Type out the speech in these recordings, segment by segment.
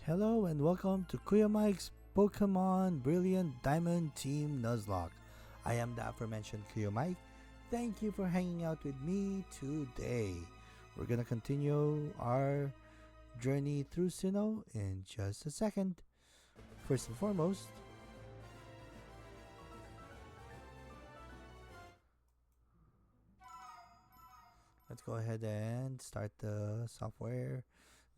Hello and welcome to Kuya Mike's Pokemon Brilliant Diamond Team Nuzlocke. I am the aforementioned Kuya Mike. Thank you for hanging out with me today. We're gonna continue our journey through Sinnoh in just a second. First and foremost, let's go ahead and start the software.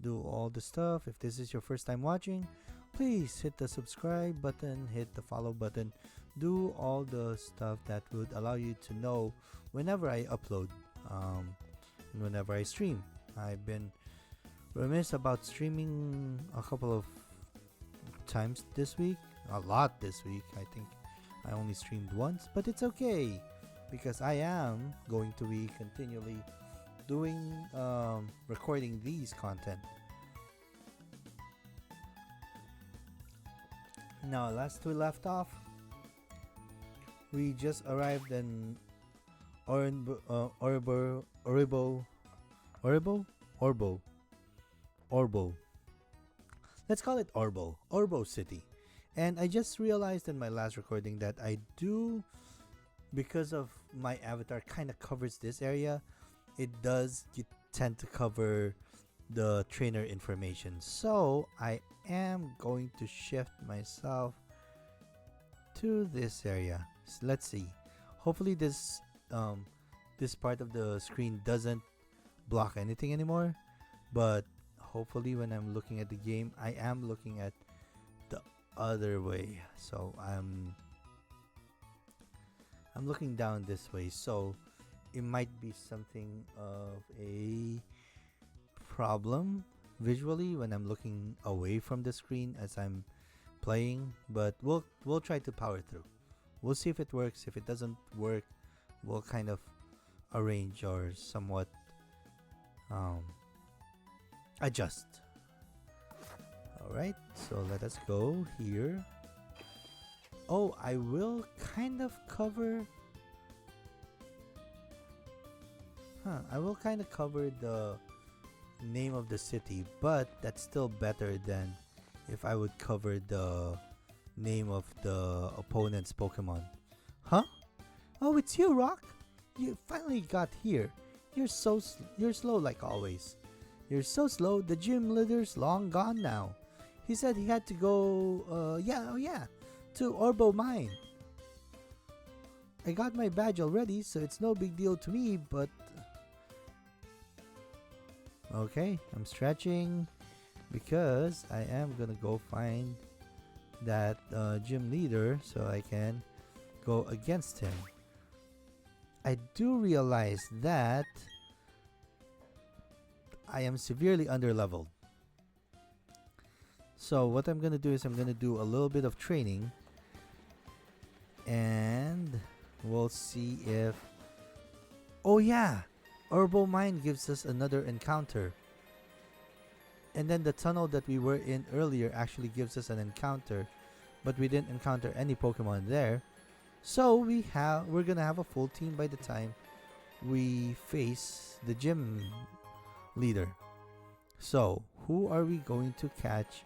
Do all the stuff. If this is your first time watching, please hit the subscribe button, hit the follow button, do all the stuff that would allow you to know whenever I upload and whenever I stream. I've been remiss about streaming a couple of times this week, a lot this week. I think I only streamed once, but it's okay because I am going to be continually doing recording these content. Now, last we left off, we just arrived in Orbo. Let's call it Orbo City. And I just realized in my last recording that I do, because of my avatar kind of covers this area, it does tend to cover the trainer information. So I am going to shift myself to this area. So let's see. Hopefully this part of the screen doesn't block anything anymore. But hopefully when I'm looking at the game, I am looking at the other way. So I'm looking down this way. So it might be something of a problem visually when I'm looking away from the screen as I'm playing, but we'll try to power through. We'll see if it works. If it doesn't work, we'll kind of arrange or somewhat adjust. Alright, so let us go here. Oh, I will kind of cover I will kind of cover the name of the city, but that's still better than if I would cover the name of the opponent's Pokemon. Huh? Oh, it's you, Rock. You finally got here. You're slow like always. You're so slow. The gym leader's long gone now. He said he had to go. To Orbo Mine. I got my badge already, so it's no big deal to me. But okay, I'm stretching because I am gonna go find that gym leader so I can go against him. I do realize that I am severely underleveled. So what I'm gonna do is I'm gonna do a little bit of training and we'll see if... Oh yeah! Orbo Mine gives us another encounter. And then the tunnel that we were in earlier actually gives us an encounter, but we didn't encounter any Pokemon there. So we're gonna have a full team by the time we face the gym leader. So who are we going to catch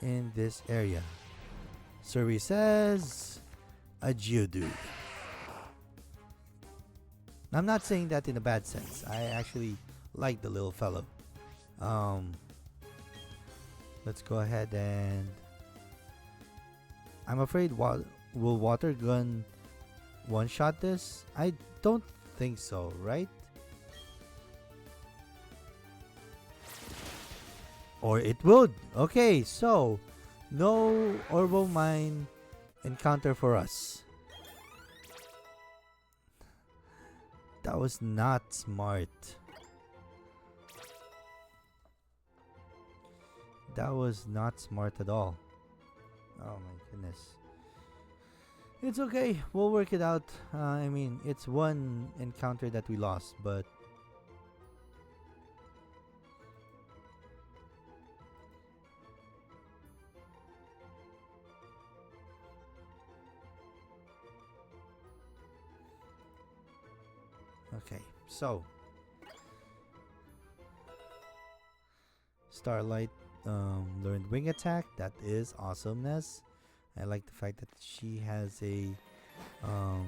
in this area? Survey says a Geodude. I'm not saying that in a bad sense. I actually like the little fellow. Let's go ahead and... I'm afraid will Water Gun one-shot this? I don't think so, right? Or it would. Okay, so no Orbo Mine encounter for us. That was not smart. That was not smart at all. Oh my goodness. It's okay. We'll work it out. I mean, it's one encounter that we lost, but... Okay, so... Starlight learned wing attack. That is awesomeness. I like the fact that she has a um,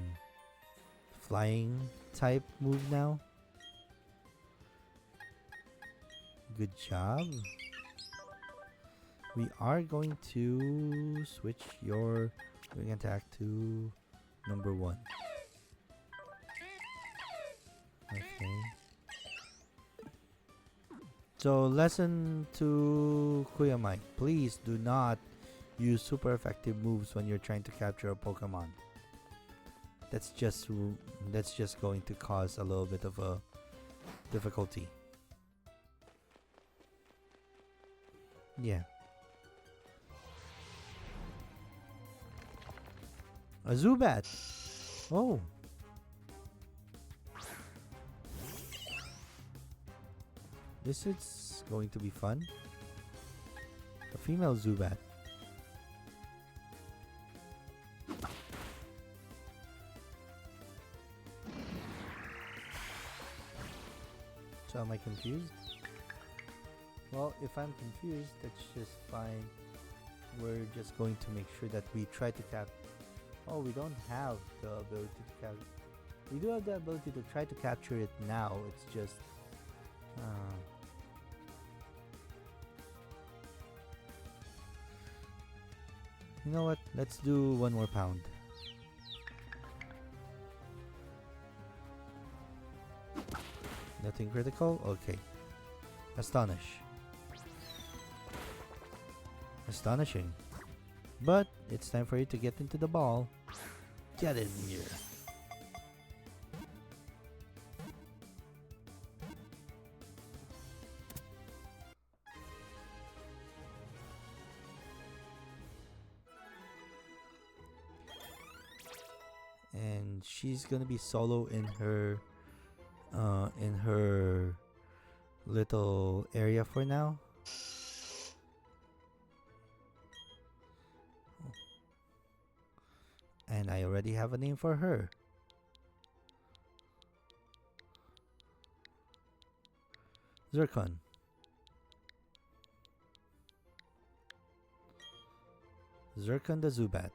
flying type move now. Good job. We are going to switch your wing attack to number 1. Okay. So lesson to Kuya Mike, please do not use super effective moves when you're trying to capture a Pokemon. That's just going to cause a little bit of a difficulty. Yeah. A Zubat. Oh. This is going to be fun. A female Zubat. So am I confused? Well, if I'm confused, that's just fine. We're just going to make sure that we try to cap. Oh, we don't have the ability to capture. We do have the ability to try to capture it now. It's just you know what? Let's do 1 more pound. Nothing critical? Okay. Astonish. Astonishing. But it's time for you to get into the ball. Get in here. And she's gonna be solo in her little area for now. And I already have a name for her. Zircon. Zircon the Zubat.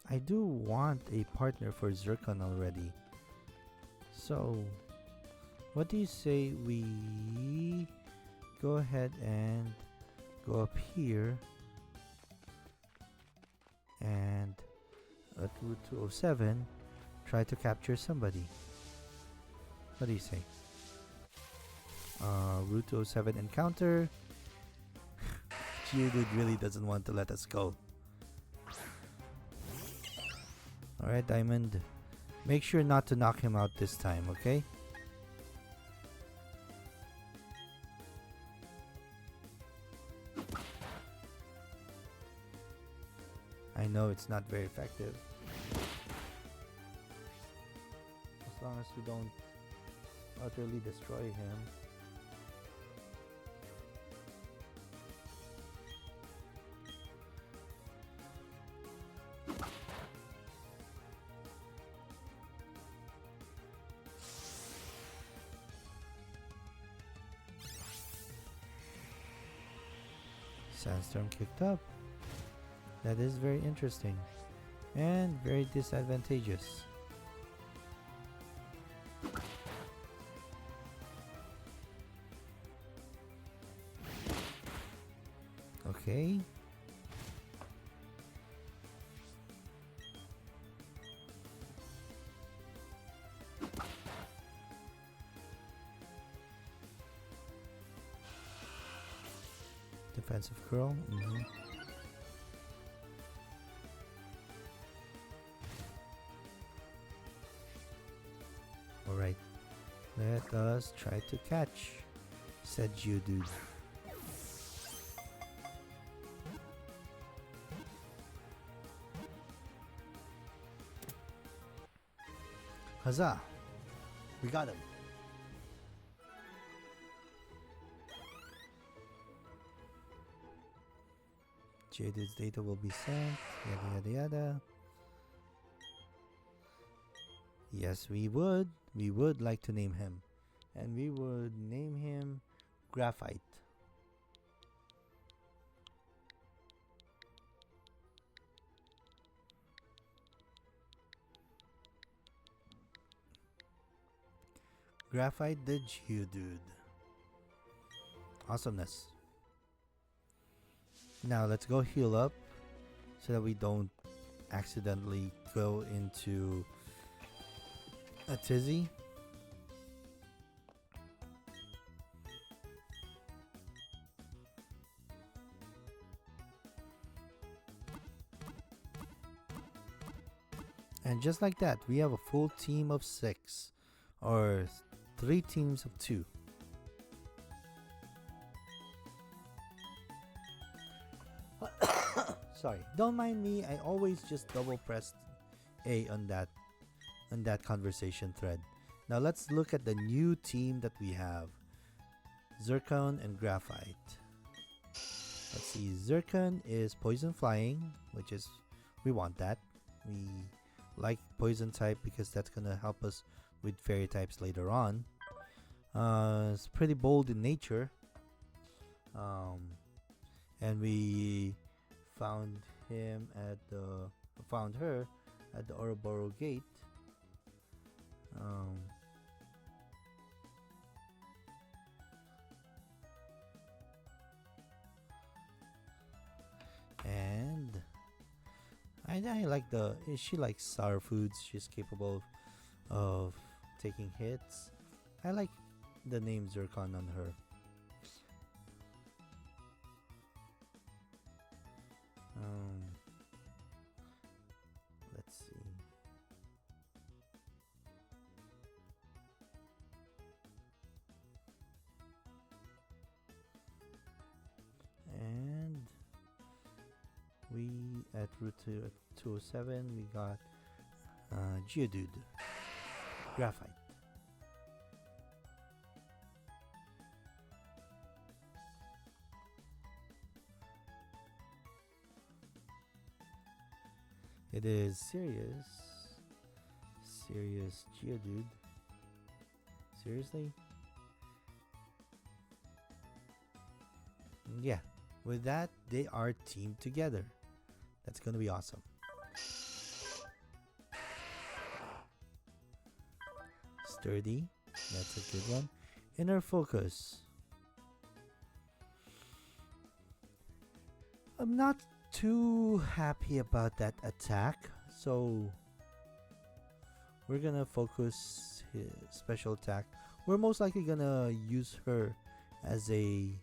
I do want a partner for Zircon already. So, what do you say we go ahead and go up here and at Route 207 try to capture somebody? What do you say? Route 207 encounter. Geodude really doesn't want to let us go. Alright, Diamond. Make sure not to knock him out this time, okay? I know it's not very effective. As long as we don't utterly destroy him. Sandstorm kicked up. That is very interesting and very disadvantageous. Okay. Defensive curl. Alright. Let us try to catch said Geodude. Huzzah! We got him. Geodude's data will be sent. Yada yada yada. Yes, we would. We would like to name him. And we would name him Graphite. Graphite the Geodude. Awesomeness. Now let's go heal up so that we don't accidentally go into a tizzy. And just like that, we have a full team of 6 or 3 teams of 2. Sorry, don't mind me. I always just double pressed A on that conversation thread. Now let's look at the new team that we have. Zircon and Graphite. Let's see. Zircon is poison flying, which is we want that. We like poison type because that's gonna help us with fairy types later on. It's pretty bold in nature. And we found her at the Ouroboros gate. And I like she likes sour foods. She's capable of taking hits. I like the name Zircon on her. Let's see. And we at Route 207 we got Geodude, Graphite. It is serious Geodude. Seriously? Yeah. With that, they are teamed together. That's gonna be awesome. Sturdy. That's a good one. Inner focus. I'm not too happy about that attack, so we're gonna focus his special attack. We're most likely gonna use her as a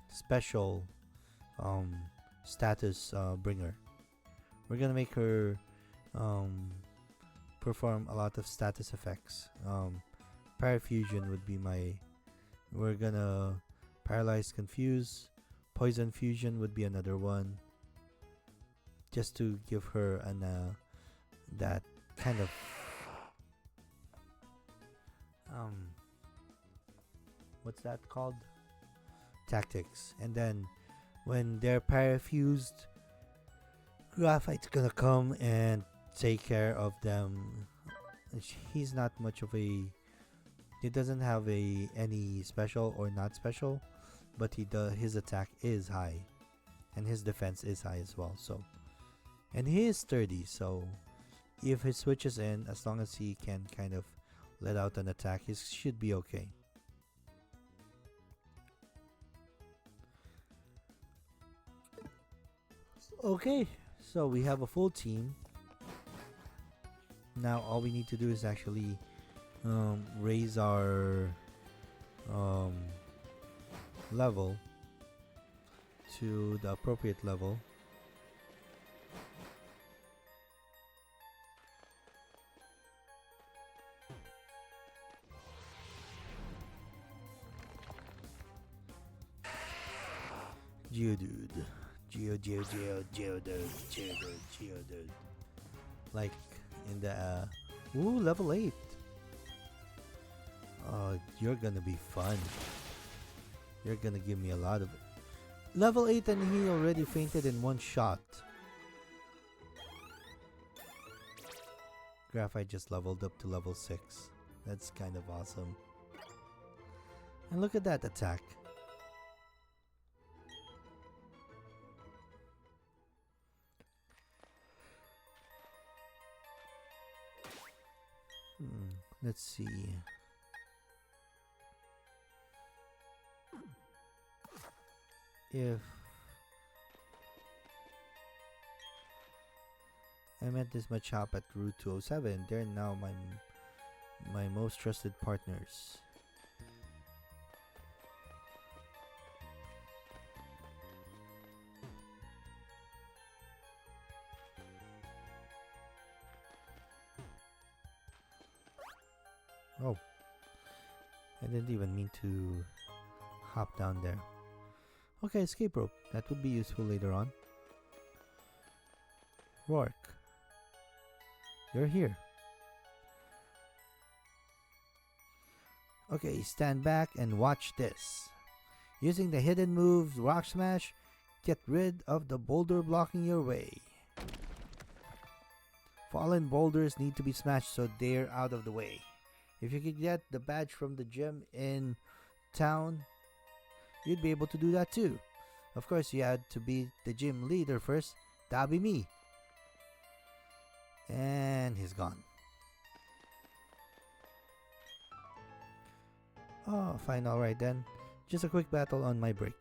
special status bringer. We're gonna make her perform a lot of status effects. Parafusion would be we're gonna paralyze, confuse. Poison fusion would be another one, just to give her that kind of what's that called? Tactics. And then when they're parafused, Graphite's gonna come and take care of them. He's not much of he doesn't have any special or not special, but his attack is high and his defense is high as well. So, and he is sturdy, so if he switches in, as long as he can kind of let out an attack, he should be okay. Okay, so we have a full team. Now all we need to do is actually raise our level to the appropriate level. Geodude. Geodude. Like in the level 8. You're gonna be fun. You're gonna give me a lot of level 8, and he already fainted in one shot. Graphite just leveled up to level 6. That's kind of awesome. And look at that attack. Let's see. If I met this Machop at Route 207, they're now my most trusted partners. Oh, I didn't even mean to hop down there. Okay, escape rope. That would be useful later on. Roark, you're here. Okay, stand back and watch this. Using the hidden move Rock Smash, get rid of the boulder blocking your way. Fallen boulders need to be smashed so they're out of the way. If you could get the badge from the gym in town, you'd be able to do that too. Of course, you had to be the gym leader first. That'll be me. And he's gone. Oh, fine, alright then. Just a quick battle on my break.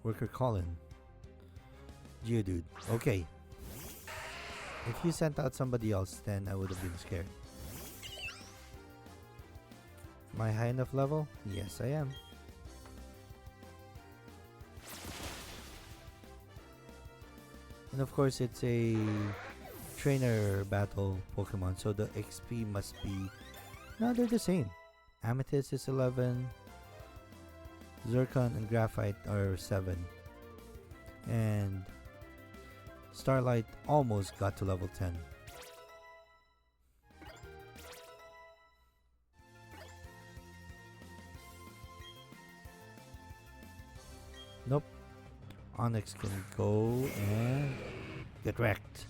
Worker Colin. Geodude. Okay. If you sent out somebody else, then I would have been scared. Am I high enough level? Yes, I am. And of course, it's a trainer battle Pokemon, so the XP must be... No, they're the same. Amethyst is 11. Zircon and Graphite are 7. And Starlight almost got to level 10. Nope. Onyx can go and get wrecked.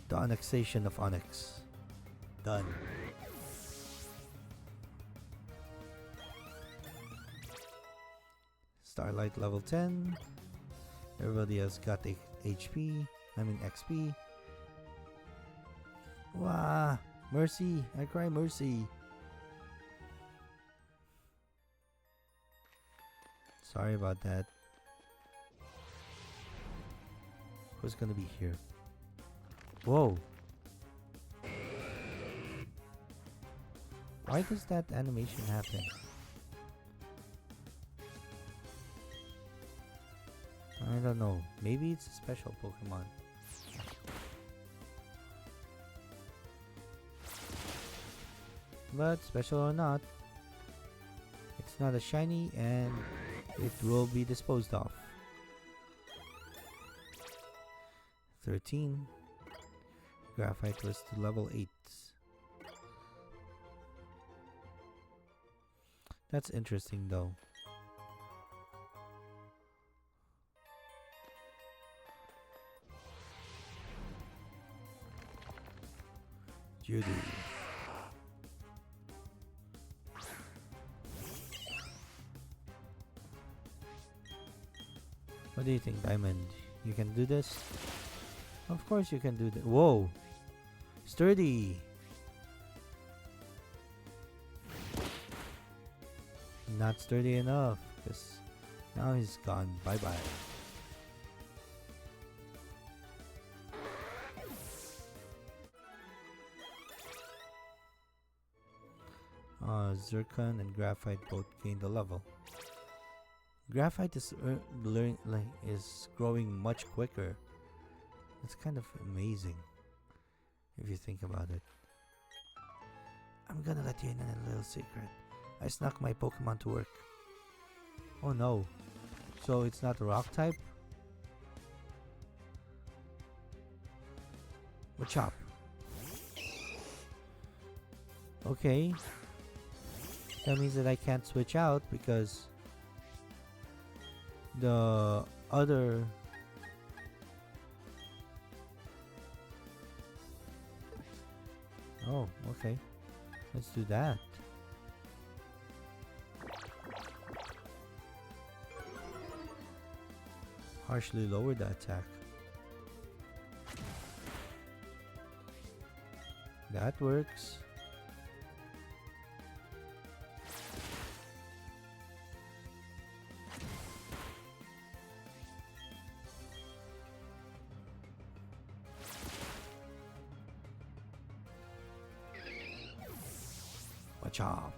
The annexation of Onyx. Done. Starlight level 10. Everybody else got HP. I mean XP. Wow. Mercy. I cry mercy. Sorry about that. Who's gonna be here? Whoa. Why does that animation happen? I don't know. Maybe it's a special Pokemon. But special or not, it's not a shiny and it will be disposed of. 13. Graphite was to level 8. That's interesting though. Judy. What do you think, Diamond? You can do this? Of course you can do that. Whoa! Sturdy! Not sturdy enough, because now he's gone. Bye-bye. Zircon and Graphite both gained a level. Graphite is growing much quicker. It's kind of amazing if you think about it. I'm gonna let you in on a little secret. I snuck my Pokemon to work. Oh no. So it's not a rock type? Machop. Okay. That means that I can't switch out because The other... Oh, okay. Let's do that. Harshly lower the attack. That works. Watch out.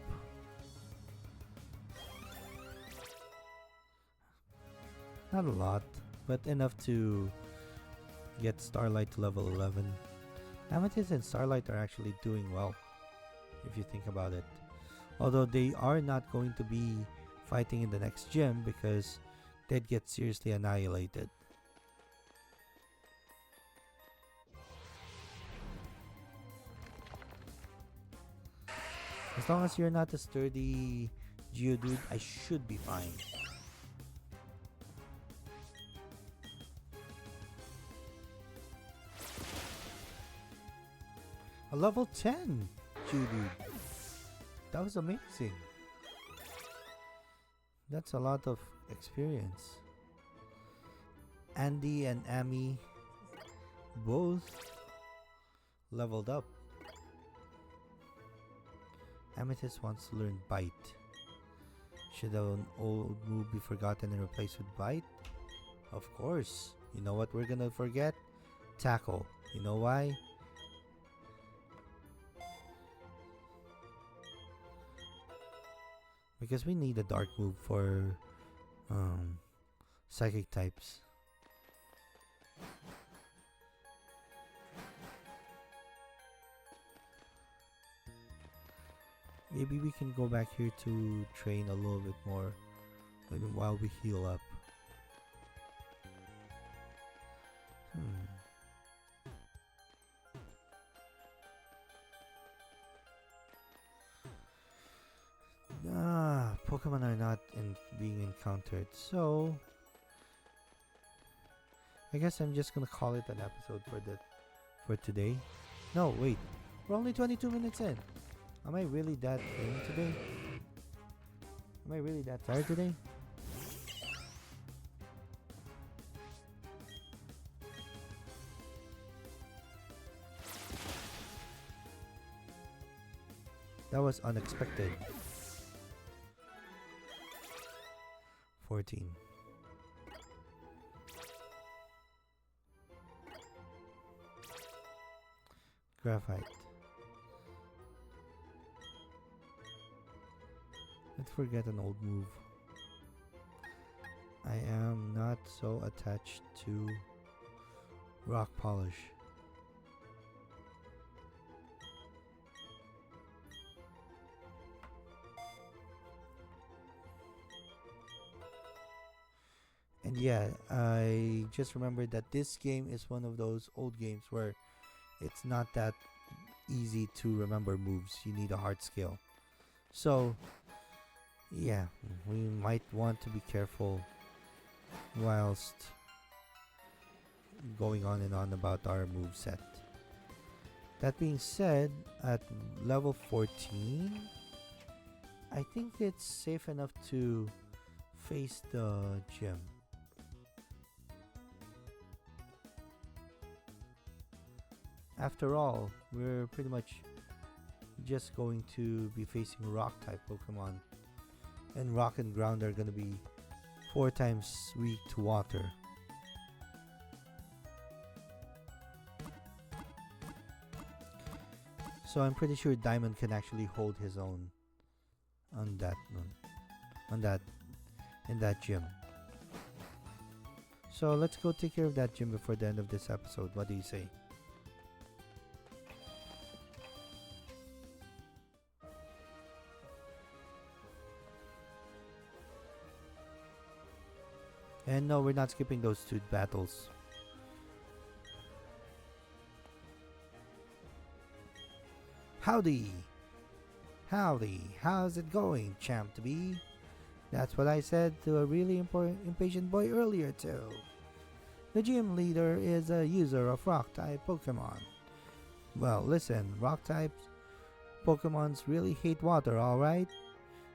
Not a lot, but enough to get Starlight to level 11. Amethyst and Starlight are actually doing well, if you think about it. Although they are not going to be fighting in the next gym because they'd get seriously annihilated. As long as you're not a sturdy Geodude, I should be fine. A level 10 Geodude. That was amazing. That's a lot of experience. Andy and Amy both leveled up. Amethyst wants to learn Bite. Should an old move be forgotten and replaced with Bite? Of course. You know what we're gonna forget? Tackle. You know why? Because we need a dark move for psychic types. Maybe we can go back here to train a little bit more while we heal up. Pokemon are not being encountered, so I guess I'm just gonna call it an episode for today. No, wait, we're only 22 minutes in. Am I really that in today? Am I really that tired today? That was unexpected. 14. Graphite. Let's forget an old move. I am not so attached to rock polish. And yeah, I just remembered that this game is one of those old games where it's not that easy to remember moves. You need a hard skill. So, yeah, we might want to be careful whilst going on and on about our moveset. That being said, at level 14, I think it's safe enough to face the gym. After all, we're pretty much just going to be facing rock type Pokemon, and rock and ground are going to be 4 times weak to water. So I'm pretty sure Diamond can actually hold his own on that in that gym. So let's go take care of that gym before the end of this episode. What do you say? And no, we're not skipping those 2 battles. Howdy! Howdy! How's it going, champ to be? That's what I said to a really impatient boy earlier too. The gym leader is a user of rock-type Pokemon. Well, listen, rock-types Pokemons really hate water, alright?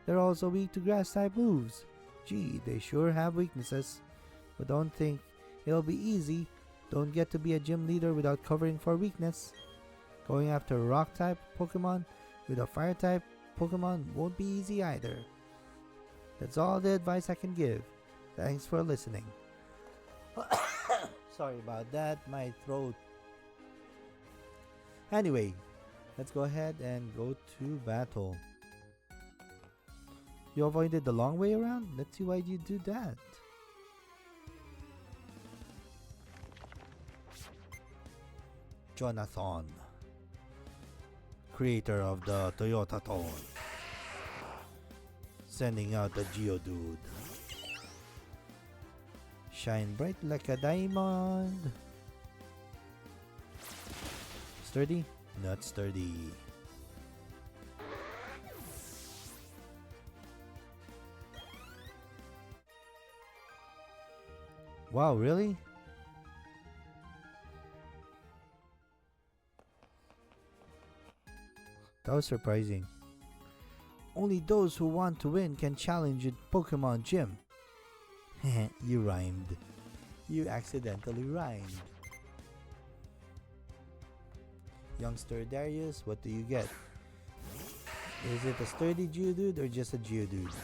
They're also weak to grass-type moves. Gee, they sure have weaknesses. But don't think it'll be easy. Don't get to be a gym leader without covering for weakness. Going after rock-type Pokemon with a fire-type Pokemon won't be easy either. That's all the advice I can give. Thanks for listening. Sorry about that, my throat. Anyway, let's go ahead and go to battle. You avoided the long way around? Let's see why you do that. Jonathan, creator of the Toyota Tone, sending out the Geodude. Shine bright like a diamond. Sturdy? Not sturdy. Wow, really? That was surprising. Only those who want to win can challenge in Pokemon Gym. You rhymed. You accidentally rhymed. Youngster Darius, what do you get? Is it a sturdy Geodude or just a Geodude?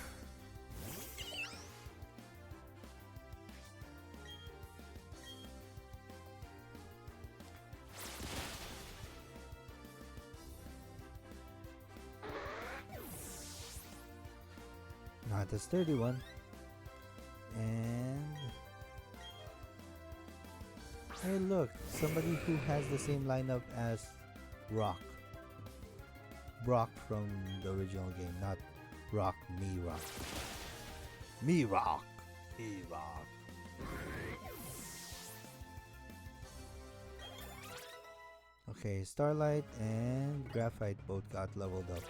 Not a sturdy one. And hey, look, somebody who has the same lineup as Rock. Brock from the original game, not Rock, me Rock. Me Rock. Me Rock. Okay, Starlight and Graphite both got leveled up.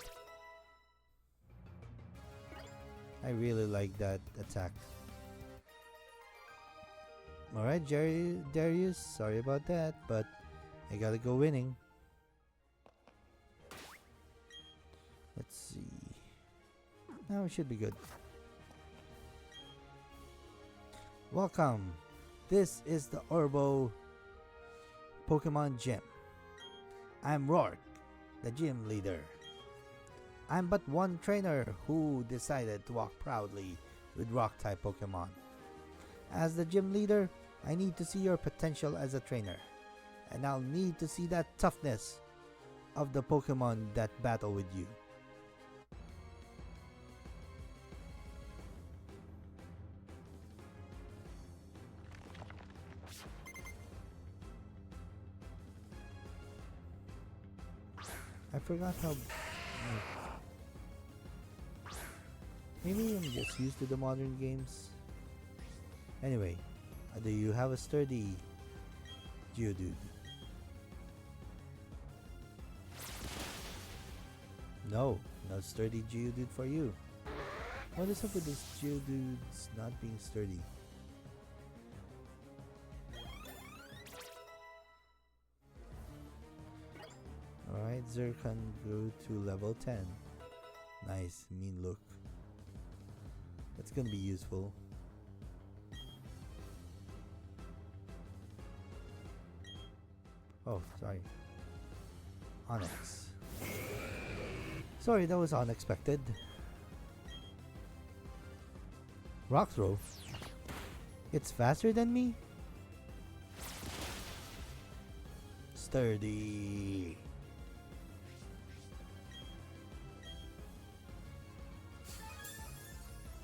I really like that attack. Alright, Darius, sorry about that, but I gotta go winning. Let's see. Now it should be good. Welcome. This is the Orbo Pokemon Gym. I'm Roark, the gym leader. I'm but one trainer who decided to walk proudly with rock-type Pokemon. As the gym leader, I need to see your potential as a trainer. And I'll need to see that toughness of the Pokemon that battle with you. I forgot how... Maybe I'm just used to the modern games. Anyway, do you have a sturdy Geodude? No, no sturdy Geodude for you. What is up with this Geodudes not being sturdy? Alright, Zircon grew to level 10. Nice, mean look. That's gonna be useful. Oh, sorry. Onyx. Sorry, that was unexpected. Rock throw. It's faster than me? Sturdy.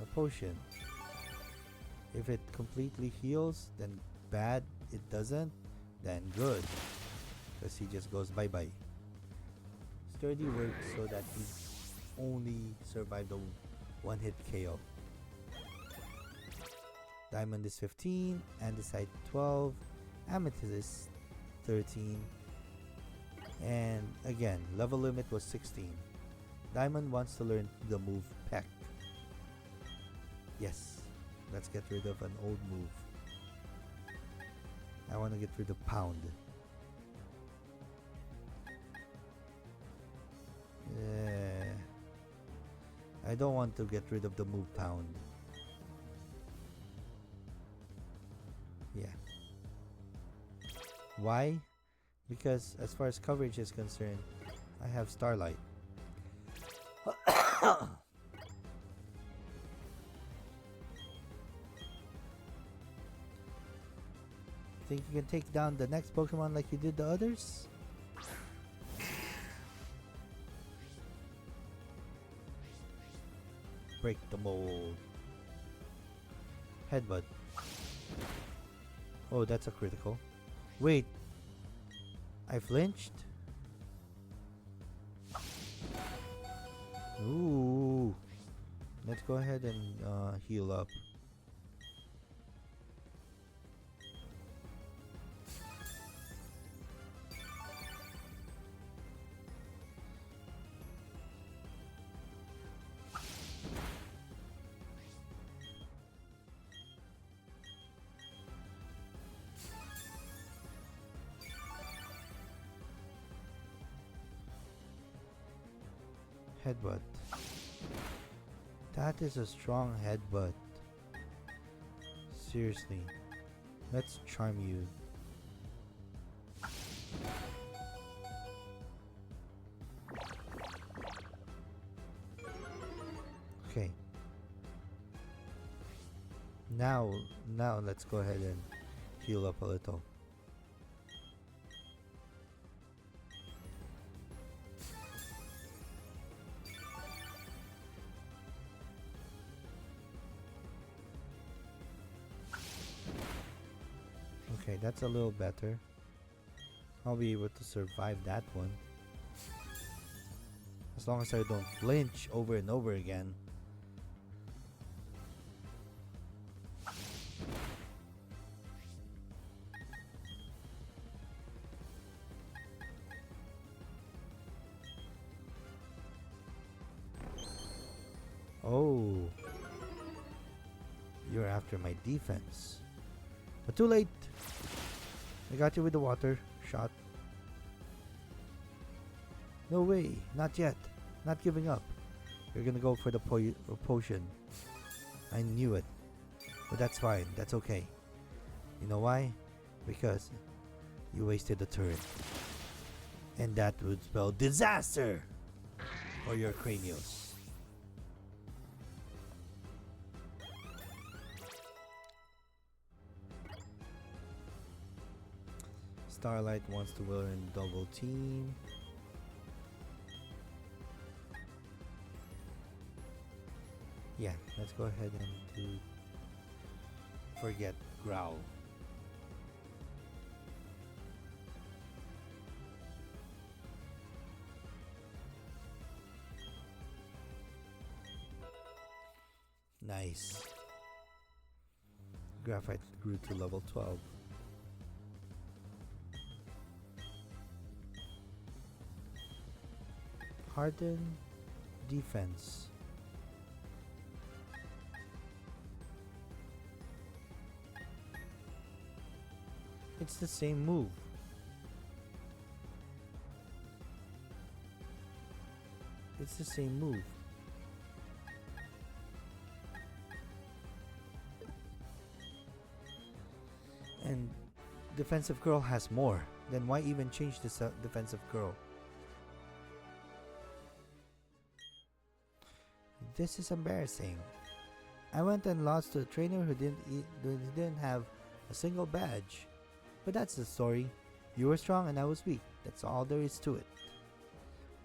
A potion. If it completely heals, then bad. It doesn't, then good. Because he just goes bye-bye. Sturdy works so that he only survived the one-hit KO. Diamond is 15, Andesite 12, Amethyst is 13, and again, level limit was 16. Diamond wants to learn the move Peck. Yes. Let's get rid of an old move. I want to get rid of Pound. Yeah. I don't want to get rid of the move Pound. Yeah. Why? Because as far as coverage is concerned, I have Starlight. Think you can take down the next Pokemon like you did the others? Break the mold. Headbutt. Oh, that's a critical. Wait. I flinched? Ooh. Let's go ahead and heal up. Headbutt. That is a strong headbutt. Seriously. Let's charm you. Okay. Now let's go ahead and heal up a little. Okay, that's a little better. I'll be able to survive that one. As long as I don't flinch over and over again. Oh. You're after my defense. But too late. I got you with the water shot. No way, not yet. Not giving up. You're gonna go for the potion. I knew it. But that's fine, that's okay. You know why? Because you wasted the turret. And that would spell disaster for your Cranios. Starlight wants to will in double team. Yeah, let's go ahead and do forget Growl. Nice. Graphite grew to level 12. Harden defense. It's the same move. It's the same move. And defensive curl has more. Then why even change the defensive curl? This is embarrassing. I went and lost to a trainer who didn't have a single badge. But that's the story. You were strong and I was weak. That's all there is to it.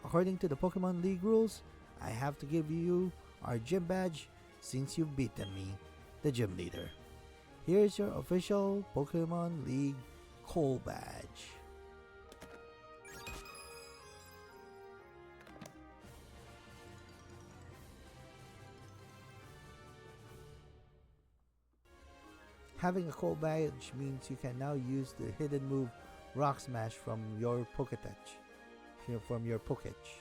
According to the Pokemon League rules, I have to give you our gym badge since you've beaten me, the gym leader. Here's your official Pokemon League Coal badge. Having a cold badge means you can now use the hidden move Rock Smash from your Poketouch. From your Poketch.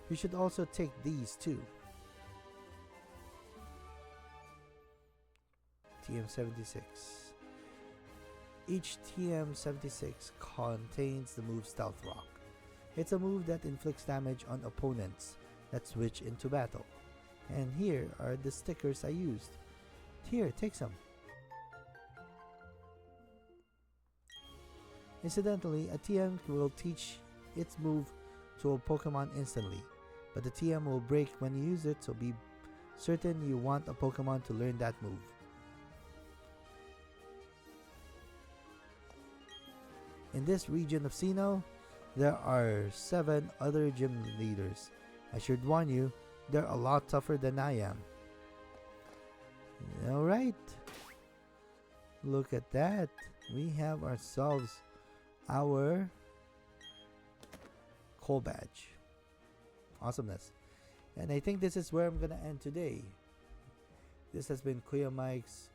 You should also take these too. TM76. Each TM76 contains the move Stealth Rock. It's a move that inflicts damage on opponents that switch into battle. And here are the stickers I used. Here, take some. Incidentally, a TM will teach its move to a Pokemon instantly, but the TM will break when you use it, so be certain you want a Pokemon to learn that move. In this region of Sinnoh, there are 7 other gym leaders. I should warn you, they're a lot tougher than I am. Alright, look at that. We have ourselves our Coal Badge. Awesomeness. And I think this is where I'm gonna end today. This has been Kuya Mike's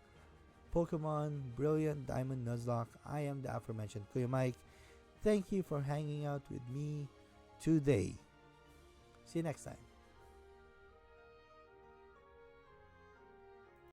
Pokemon Brilliant Diamond Nuzlocke. I am the aforementioned Kuya Mike. Thank you for hanging out with me today. See you next time.